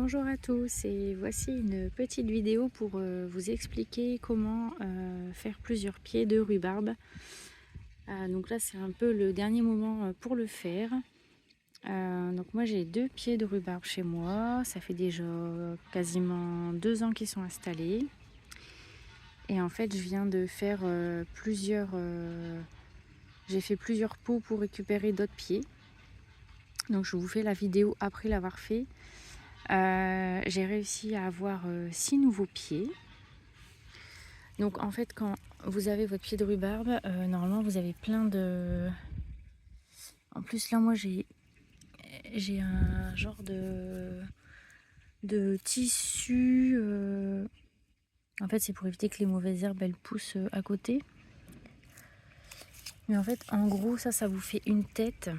Bonjour à tous et voici une petite vidéo pour vous expliquer comment faire plusieurs pieds de rhubarbe. Donc là c'est un peu le dernier moment pour le faire. Donc moi j'ai 2 pieds de rhubarbe chez moi, ça fait déjà quasiment 2 ans qu'ils sont installés. Et en fait je viens de faire j'ai fait plusieurs pots pour récupérer d'autres pieds. Donc je vous fais la vidéo après l'avoir fait. J'ai réussi à avoir 6 nouveaux pieds. Donc en fait quand vous avez votre pied de rhubarbe, normalement vous avez plein de... En plus là moi j'ai un genre de tissu. En fait c'est pour éviter que les mauvaises herbes elles poussent à côté. Mais en fait en gros ça vous fait une tête.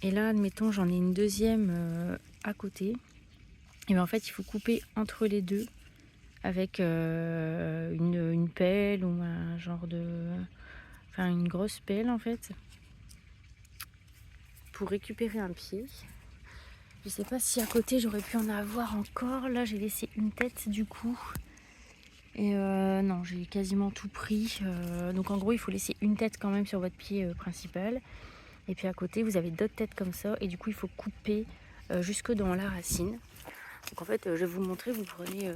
Et là admettons j'en ai une deuxième à côté. Et bien en fait il faut couper entre les deux avec une pelle ou un genre de... Enfin une grosse pelle en fait. Pour récupérer un pied. Je sais pas si à côté j'aurais pu en avoir encore. Là j'ai laissé une tête du coup. Et non, j'ai quasiment tout pris. Donc en gros il faut laisser une tête quand même sur votre pied principal. Et puis à côté vous avez d'autres têtes comme ça. Et du coup il faut couper jusque dans la racine. Donc en fait je vais vous montrer, vous prenez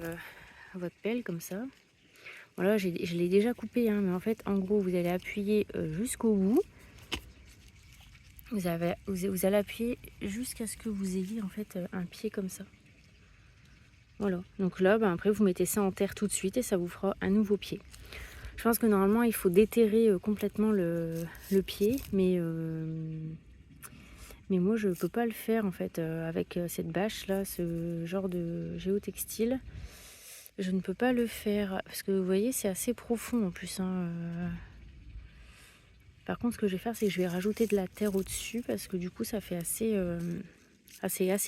votre pelle comme ça. Voilà, je l'ai déjà coupé, hein, mais en fait en gros vous allez appuyer jusqu'au bout. Vous allez appuyer jusqu'à ce que vous ayez en fait un pied comme ça. Voilà, donc là après vous mettez ça en terre tout de suite et ça vous fera un nouveau pied. Je pense que normalement il faut déterrer complètement le pied, mais moi je peux pas le faire en fait avec cette bâche là, ce genre de géotextile. Je ne peux pas le faire parce que vous voyez c'est assez profond en plus, hein. Par contre ce que je vais faire c'est que je vais rajouter de la terre au-dessus parce que du coup ça fait assez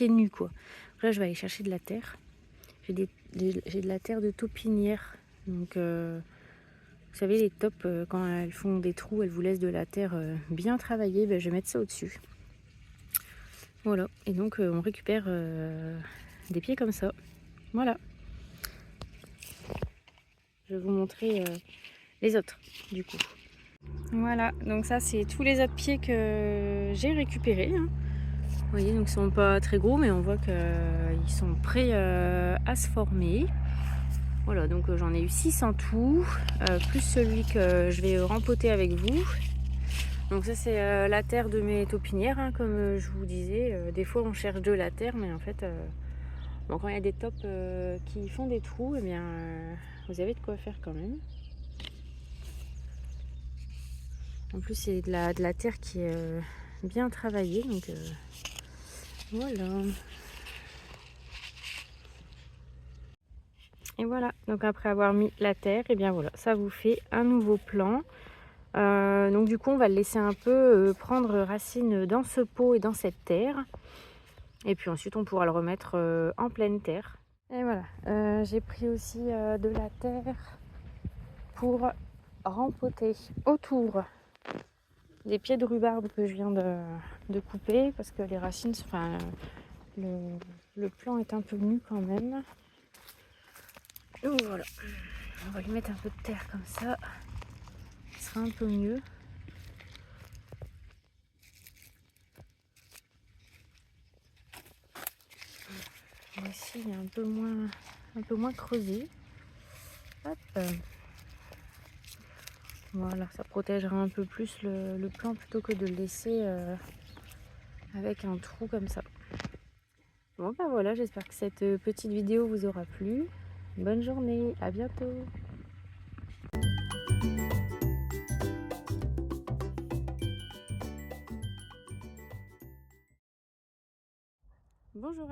nu quoi. Là je vais aller chercher de la terre. J'ai de la terre de taupinière. Donc vous savez les taupes quand elles font des trous, elles vous laissent de la terre bien travaillée. Ben, je vais mettre ça au-dessus. Voilà. Et donc on récupère des pieds comme ça. Voilà. Je vais vous montrer les autres du coup. Voilà, donc ça c'est tous les autres pieds que j'ai récupérés, hein. Vous voyez, donc ils sont pas très gros, mais on voit qu'ils sont prêts à se former. Voilà, donc j'en ai eu 6 en tout, plus celui que je vais rempoter avec vous. Donc ça c'est la terre de mes taupinières, hein, comme je vous disais. Des fois on cherche de la terre, mais en fait, bon, quand il y a des taupes qui font des trous, eh bien, vous avez de quoi faire quand même. En plus c'est de la terre qui est bien travaillée, donc voilà. Et voilà, donc après avoir mis la terre, et bien voilà, ça vous fait un nouveau plan. Donc du coup on va le laisser un peu prendre racine dans ce pot et dans cette terre. Et puis ensuite on pourra le remettre en pleine terre. Et voilà, j'ai pris aussi de la terre pour rempoter autour des pieds de rhubarbe que je viens de couper. Parce que les racines, enfin le plant est un peu nu quand même. Donc voilà, on va lui mettre un peu de terre comme ça. Ce sera un peu mieux. Ici il est un peu moins creusé. Hop. Voilà, ça protégera un peu plus le plant plutôt que de le laisser avec un trou comme ça. Bon bah voilà, j'espère que cette petite vidéo vous aura plu. Bonne journée, à bientôt. Bonjour.